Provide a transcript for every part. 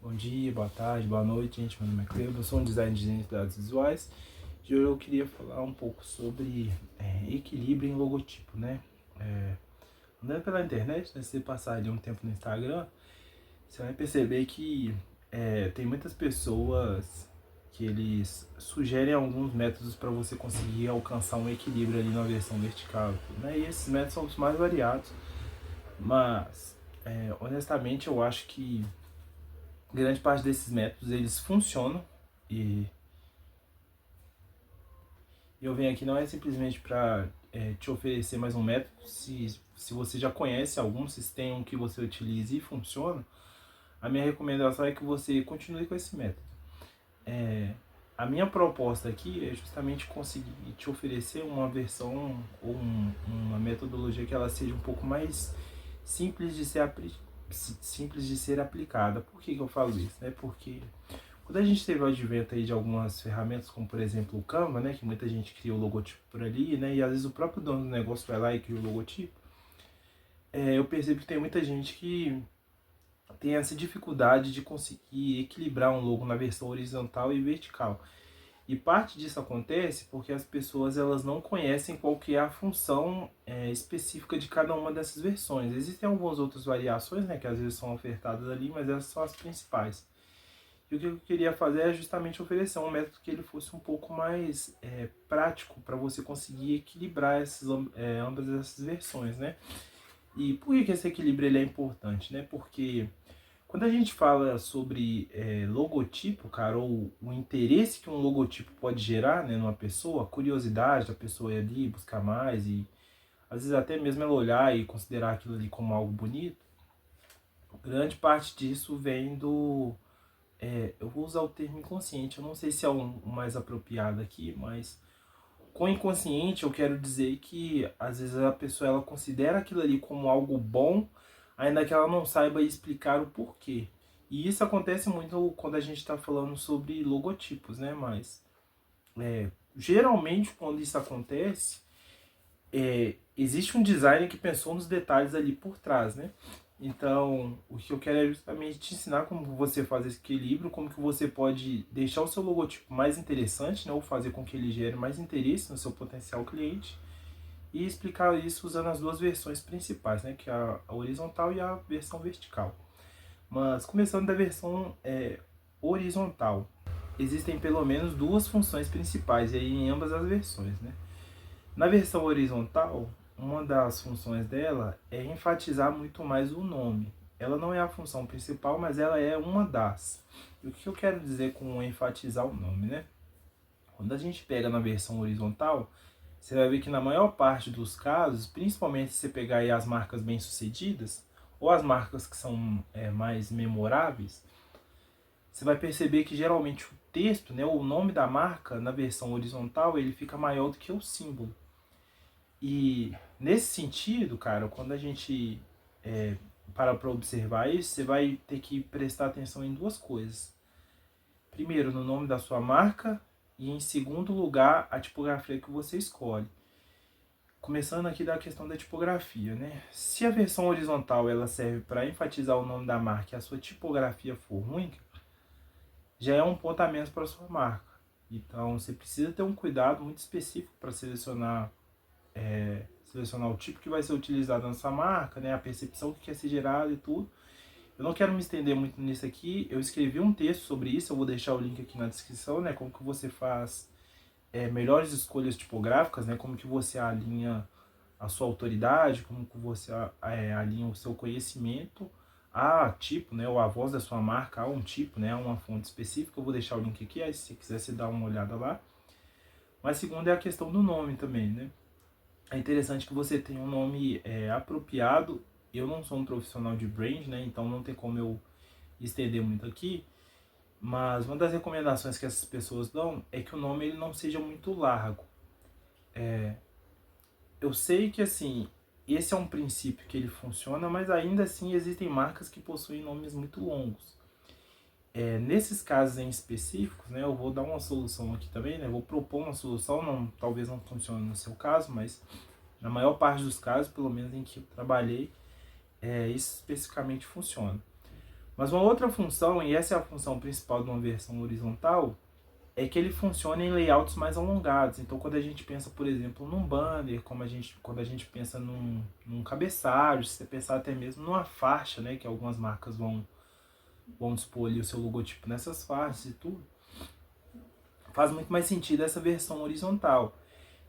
Bom dia, boa tarde, boa noite, gente. Meu nome é Cleo, eu sou um designer de identidades visuais e hoje eu queria falar um pouco sobre equilíbrio em logotipo, né? Andando pela internet, né, se você passar ali um tempo no Instagram, você vai perceber que tem muitas pessoas que eles sugerem alguns métodos para você conseguir alcançar um equilíbrio ali na versão vertical, né? E esses métodos são os mais variados, mas honestamente eu acho que grande parte desses métodos eles funcionam e eu venho aqui não é simplesmente para te oferecer mais um método. Se você já conhece algum, se tem um que você utilize e funciona, a minha recomendação é que você continue com esse método. A minha proposta aqui é justamente conseguir te oferecer uma versão ou uma metodologia que ela seja um pouco mais simples de simples de ser aplicada. Por que eu falo isso? Porque quando a gente teve o advento aí de algumas ferramentas, como por exemplo o Canva, né, que muita gente cria o logotipo por ali, né, e às vezes o próprio dono do negócio vai lá e cria o logotipo, eu percebo que tem muita gente que tem essa dificuldade de conseguir equilibrar um logo na versão horizontal e vertical. E parte disso acontece porque as pessoas elas não conhecem qual que é a função específica de cada uma dessas versões. Existem algumas outras variações, né, que às vezes são ofertadas ali, mas essas são as principais. E o que eu queria fazer é justamente oferecer um método que ele fosse um pouco mais prático para você conseguir equilibrar ambas essas versões, né? E por que esse equilíbrio ele é importante, né? Porque quando a gente fala sobre logotipo, cara, ou o interesse que um logotipo pode gerar, né, numa pessoa, a curiosidade da pessoa ir ali buscar mais e às vezes até mesmo ela olhar e considerar aquilo ali como algo bonito, grande parte disso vem eu vou usar o termo inconsciente, eu não sei se é o mais apropriado aqui, mas com inconsciente eu quero dizer que às vezes a pessoa ela considera aquilo ali como algo bom, ainda que ela não saiba explicar o porquê. E isso acontece muito quando a gente está falando sobre logotipos, né? Mas geralmente quando isso acontece, existe um designer que pensou nos detalhes ali por trás, né? Então, o que eu quero é justamente te ensinar como você faz esse equilíbrio, como que você pode deixar o seu logotipo mais interessante, né? Ou fazer com que ele gere mais interesse no seu potencial cliente e explicar isso usando as duas versões principais, né? Que é a horizontal e a versão vertical. Mas começando da versão horizontal, existem pelo menos duas funções principais aí em ambas as versões, né? Na versão horizontal, uma das funções dela é enfatizar muito mais o nome. Ela não é a função principal, mas ela é uma das. E o que eu quero dizer com enfatizar o nome, né? Quando a gente pega na versão horizontal, você vai ver que na maior parte dos casos, principalmente se você pegar aí as marcas bem-sucedidas, ou as marcas que são mais memoráveis, você vai perceber que geralmente o texto, né, o nome da marca na versão horizontal, ele fica maior do que o símbolo. E nesse sentido, cara, quando a gente para observar isso, você vai ter que prestar atenção em duas coisas. Primeiro, no nome da sua marca e em segundo lugar, a tipografia que você escolhe. Começando aqui da questão da tipografia, né? Se a versão horizontal ela serve para enfatizar o nome da marca e a sua tipografia for ruim, já é um ponto a menos para a sua marca. Então, você precisa ter um cuidado muito específico para selecionar o tipo que vai ser utilizado nessa marca, né, a percepção que quer ser gerada e tudo. Eu não quero me estender muito nisso aqui, eu escrevi um texto sobre isso, eu vou deixar o link aqui na descrição, né, como que você faz melhores escolhas tipográficas, né, como que você alinha a sua autoridade, como que você alinha o seu conhecimento a tipo, né, ou a voz da sua marca a um tipo, né, a uma fonte específica. Eu vou deixar o link aqui, aí se você quiser você dá uma olhada lá. Mas segundo é a questão do nome também, né? É interessante que você tenha um nome apropriado. Eu não sou um profissional de brand, né? Então não tem como eu estender muito aqui. Mas uma das recomendações que essas pessoas dão é que o nome ele não seja muito largo. Eu sei que assim, esse é um princípio que ele funciona, mas ainda assim existem marcas que possuem nomes muito longos. Nesses casos em específicos, né, eu vou dar uma solução aqui também, né? Vou propor uma solução, talvez não funcione no seu caso, mas na maior parte dos casos, pelo menos em que eu trabalhei, isso especificamente funciona. Mas uma outra função, e essa é a função principal de uma versão horizontal, é que ele funciona em layouts mais alongados. Então, quando a gente pensa, por exemplo, num banner, quando a gente pensa num cabeçalho, se você pensar até mesmo numa faixa, né, que algumas marcas vão dispor ali o seu logotipo nessas faixas e tudo, faz muito mais sentido essa versão horizontal.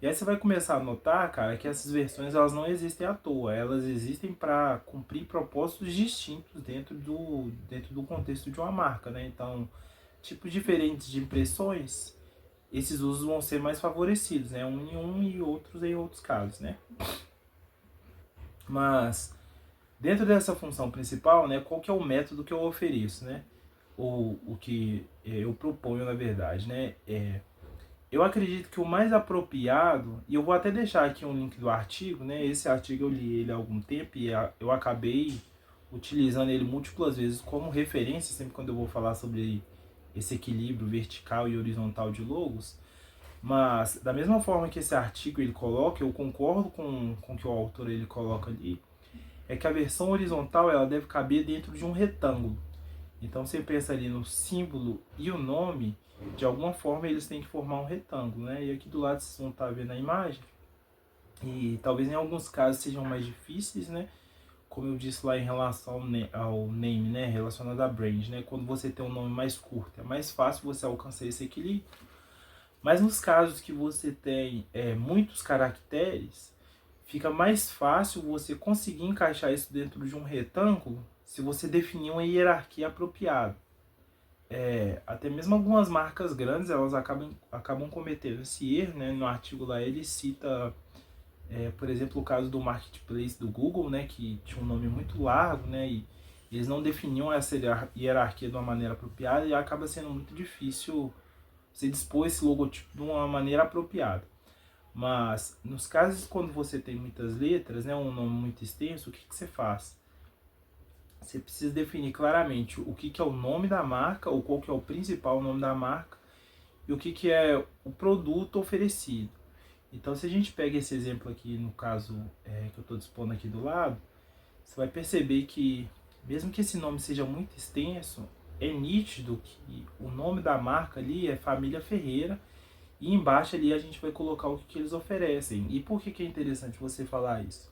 E aí você vai começar a notar, cara, que essas versões elas não existem à toa, elas existem para cumprir propósitos distintos dentro do contexto de uma marca, né? Então, tipos diferentes de impressões, esses usos vão ser mais favorecidos, né? Um em um e outros em outros casos, né? Mas dentro dessa função principal, né, qual que é o método que eu ofereço, né? Ou o que eu proponho, na verdade, né? Eu acredito que o mais apropriado, e eu vou até deixar aqui um link do artigo, né? Esse artigo eu li ele há algum tempo e eu acabei utilizando ele múltiplas vezes como referência, sempre quando eu vou falar sobre esse equilíbrio vertical e horizontal de logos. Mas da mesma forma que esse artigo ele coloca, eu concordo com o que o autor ele coloca ali, é que a versão horizontal ela deve caber dentro de um retângulo. Então você pensa ali no símbolo e o nome, de alguma forma eles têm que formar um retângulo, né? E aqui do lado vocês vão estar vendo a imagem. E talvez em alguns casos sejam mais difíceis, né? Como eu disse lá em relação ao name, né? Relacionado à brand, né? Quando você tem um nome mais curto, é mais fácil você alcançar esse equilíbrio. Mas nos casos que você tem muitos caracteres, fica mais fácil você conseguir encaixar isso dentro de um retângulo se você definir uma hierarquia apropriada. Até mesmo algumas marcas grandes elas acabam cometendo esse erro, né? No artigo lá ele cita, por exemplo, o caso do marketplace do Google, né? Que tinha um nome muito largo, né? E eles não definiam essa hierarquia de uma maneira apropriada e acaba sendo muito difícil você dispor esse logotipo de uma maneira apropriada. Mas nos casos quando você tem muitas letras, né, um nome muito extenso, o que você faz? Você precisa definir claramente o que é o nome da marca, ou qual que é o principal nome da marca, e o que é o produto oferecido. Então, se a gente pega esse exemplo aqui, no caso que eu estou dispondo aqui do lado, você vai perceber que, mesmo que esse nome seja muito extenso, é nítido que o nome da marca ali é Família Ferreira, e embaixo ali a gente vai colocar o que eles oferecem. E por que é interessante você falar isso?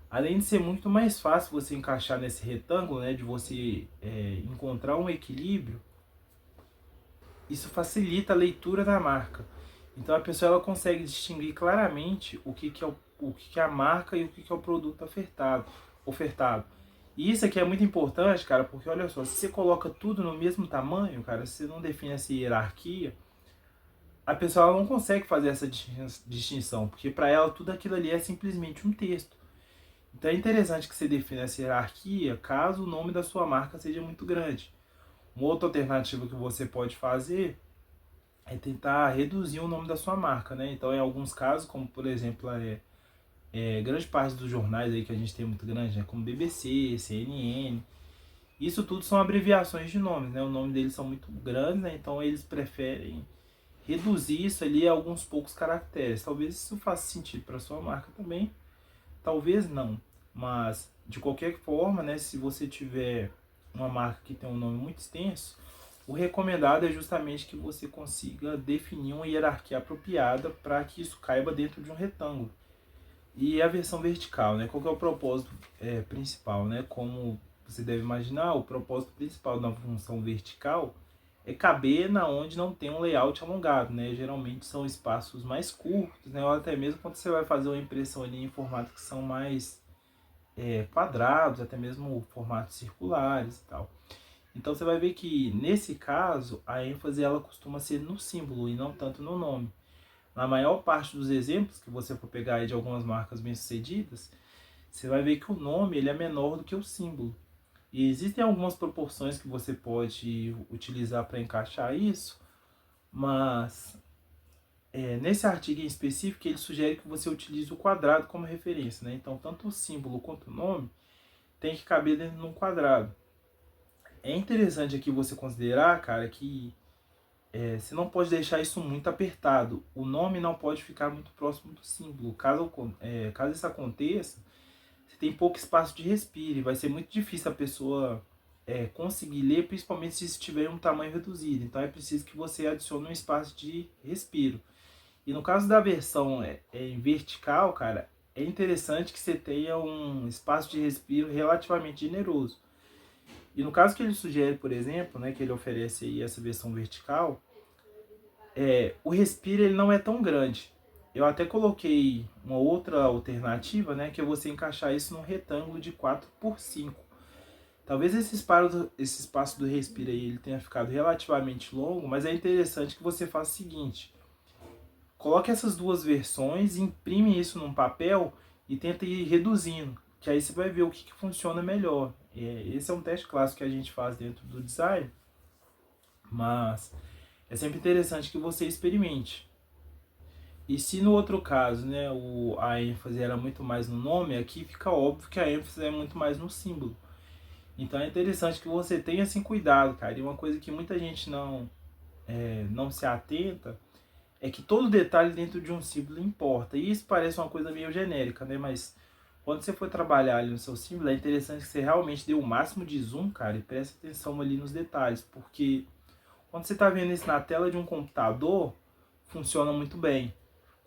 Além de ser muito mais fácil você encaixar nesse retângulo, né, de você encontrar um equilíbrio, isso facilita a leitura da marca. Então a pessoa ela consegue distinguir claramente o que é a marca e o que é o produto ofertado. E isso aqui é muito importante, cara, porque olha só, se você coloca tudo no mesmo tamanho, cara, se você não define essa hierarquia, a pessoa ela não consegue fazer essa distinção, porque para ela tudo aquilo ali é simplesmente um texto. Então é interessante que você defina essa hierarquia caso o nome da sua marca seja muito grande. Uma outra alternativa que você pode fazer é tentar reduzir o nome da sua marca, né? Então, em alguns casos, como por exemplo, grande parte dos jornais aí que a gente tem muito grande, né? Como BBC, CNN, isso tudo são abreviações de nomes, né? O nome deles são muito grandes, né? Então eles preferem reduzir isso ali a alguns poucos caracteres. Talvez isso faça sentido para sua marca também, talvez não. Mas de qualquer forma, né, se você tiver uma marca que tem um nome muito extenso, o recomendado é justamente que você consiga definir uma hierarquia apropriada para que isso caiba dentro de um retângulo. E a versão vertical, né? Qual que é o propósito principal, né? Como você deve imaginar, o propósito principal da função vertical é caber na onde não tem um layout alongado, né? Geralmente são espaços mais curtos, né? Ou até mesmo quando você vai fazer uma impressão ali em formatos que são mais quadrados, até mesmo formatos circulares e tal. Então você vai ver que nesse caso a ênfase ela costuma ser no símbolo e não tanto no nome. Na maior parte dos exemplos que você for pegar aí de algumas marcas bem-sucedidas, você vai ver que o nome ele é menor do que o símbolo. E existem algumas proporções que você pode utilizar para encaixar isso, mas nesse artigo em específico ele sugere que você utilize o quadrado como referência, né? Então tanto o símbolo quanto o nome tem que caber dentro de um quadrado. É interessante aqui você considerar, cara, que você não pode deixar isso muito apertado. O nome não pode ficar muito próximo do símbolo. Caso isso aconteça, você tem pouco espaço de respiro. Vai ser muito difícil a pessoa conseguir ler, principalmente se estiver em um tamanho reduzido. Então é preciso que você adicione um espaço de respiro. E no caso da versão em vertical, cara, é interessante que você tenha um espaço de respiro relativamente generoso. E no caso que ele sugere, por exemplo, né, que ele oferece aí essa versão vertical, o respiro ele não é tão grande. Eu até coloquei uma outra alternativa, né, que é você encaixar isso num retângulo de 4 por 5. Talvez esse espaço do respiro aí ele tenha ficado relativamente longo, mas é interessante que você faça o seguinte: coloque essas duas versões, imprime isso num papel e tenta ir reduzindo, que aí você vai ver o que funciona melhor. Esse é um teste clássico que a gente faz dentro do design, mas é sempre interessante que você experimente. E se no outro caso, né, a ênfase era muito mais no nome, aqui fica óbvio que a ênfase é muito mais no símbolo. Então é interessante que você tenha assim cuidado, cara. E uma coisa que muita gente não se atenta é que todo detalhe dentro de um símbolo importa. E isso parece uma coisa meio genérica, né? Mas quando você for trabalhar ali no seu símbolo, é interessante que você realmente dê o máximo de zoom, cara, e preste atenção ali nos detalhes. Porque quando você está vendo isso na tela de um computador, funciona muito bem.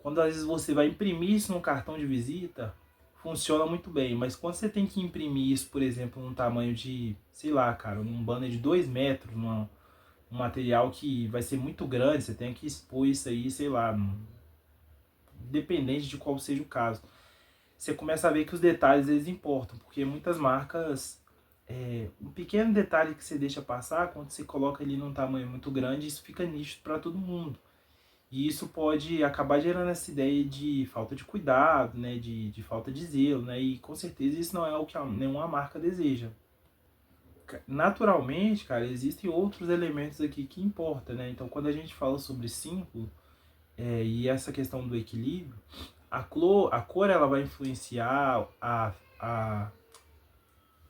Quando às vezes você vai imprimir isso num cartão de visita, funciona muito bem. Mas quando você tem que imprimir isso, por exemplo, num tamanho de, sei lá, cara, um banner de 2 metros, um material que vai ser muito grande, você tem que expor isso aí, sei lá, independente de qual seja o caso. Você começa a ver que os detalhes eles importam, porque muitas marcas, um pequeno detalhe que você deixa passar, quando você coloca ali num tamanho muito grande, isso fica nítido para todo mundo. E isso pode acabar gerando essa ideia de falta de cuidado, né, de falta de zelo, né, e com certeza isso não é o que nenhuma marca deseja. Naturalmente, cara, existem outros elementos aqui que importam, né? Então, quando a gente fala sobre símbolo e essa questão do equilíbrio, a cor ela vai influenciar a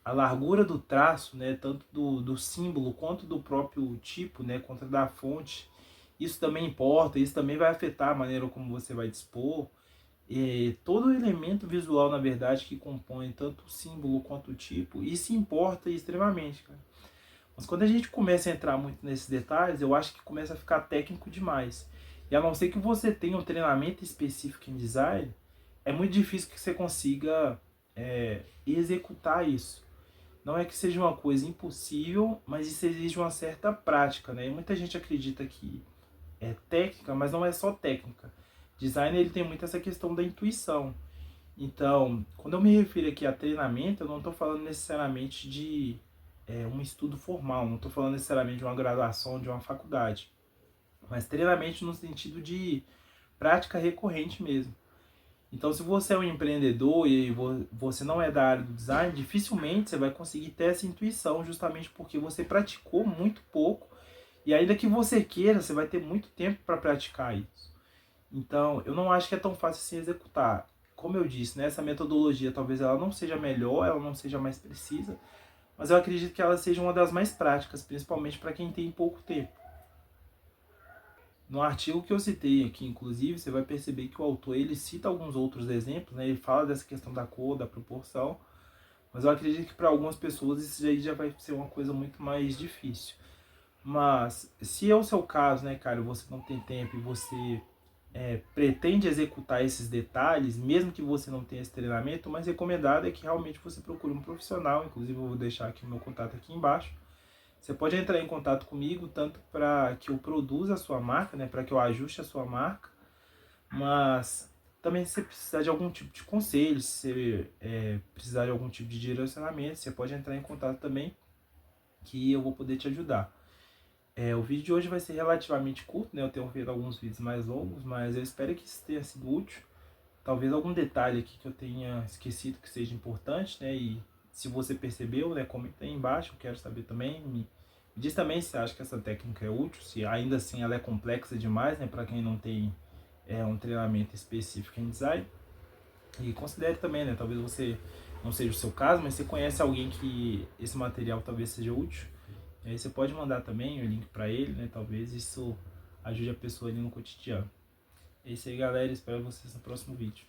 largura do traço, né? Tanto do símbolo quanto do próprio tipo, né? Quanto da fonte. Isso também importa, isso também vai afetar a maneira como você vai dispor. Todo elemento visual, na verdade, que compõe tanto o símbolo quanto o tipo, isso importa extremamente, cara. Mas quando a gente começa a entrar muito nesses detalhes, eu acho que começa a ficar técnico demais. E a não ser que você tenha um treinamento específico em design, é muito difícil que você consiga executar isso. Não é que seja uma coisa impossível, mas isso exige uma certa prática, né? E muita gente acredita que é técnica, mas não é só técnica. Design ele tem muito essa questão da intuição. Então, quando eu me refiro aqui a treinamento, eu não estou falando necessariamente de um estudo formal, não estou falando necessariamente de uma graduação, de uma faculdade, mas treinamento no sentido de prática recorrente mesmo. Então, se você é um empreendedor e você não é da área do design, dificilmente você vai conseguir ter essa intuição, justamente porque você praticou muito pouco e ainda que você queira, você vai ter muito tempo para praticar isso. Então, eu não acho que é tão fácil assim executar. Como eu disse, né, essa metodologia talvez ela não seja melhor, ela não seja mais precisa, mas eu acredito que ela seja uma das mais práticas, principalmente para quem tem pouco tempo. No artigo que eu citei aqui, inclusive, você vai perceber que o autor ele cita alguns outros exemplos, né, ele fala dessa questão da cor, da proporção, mas eu acredito que para algumas pessoas isso aí já vai ser uma coisa muito mais difícil. Mas se é o seu caso, né, cara, você não tem tempo e você pretende executar esses detalhes, mesmo que você não tenha esse treinamento, o mais recomendado é que realmente você procure um profissional. Inclusive eu vou deixar aqui o meu contato aqui embaixo. Você pode entrar em contato comigo tanto para que eu produza a sua marca, né, para que eu ajuste a sua marca, mas também se você precisar de algum tipo de conselho, se você precisar de algum tipo de direcionamento, você pode entrar em contato também que eu vou poder te ajudar. O vídeo de hoje vai ser relativamente curto, né? Eu tenho feito alguns vídeos mais longos, mas eu espero que isso tenha sido útil. Talvez algum detalhe aqui que eu tenha esquecido que seja importante, né? E se você percebeu, né? Comenta aí embaixo, eu quero saber também. Me diz também se acha que essa técnica é útil, se ainda assim ela é complexa demais, né? Para quem não tem um treinamento específico em design. E considere também, né? Talvez você não seja o seu caso, mas você conhece alguém que esse material talvez seja útil. E aí você pode mandar também o link para ele, né? Talvez isso ajude a pessoa ali no cotidiano. É isso aí, galera. Espero vocês no próximo vídeo.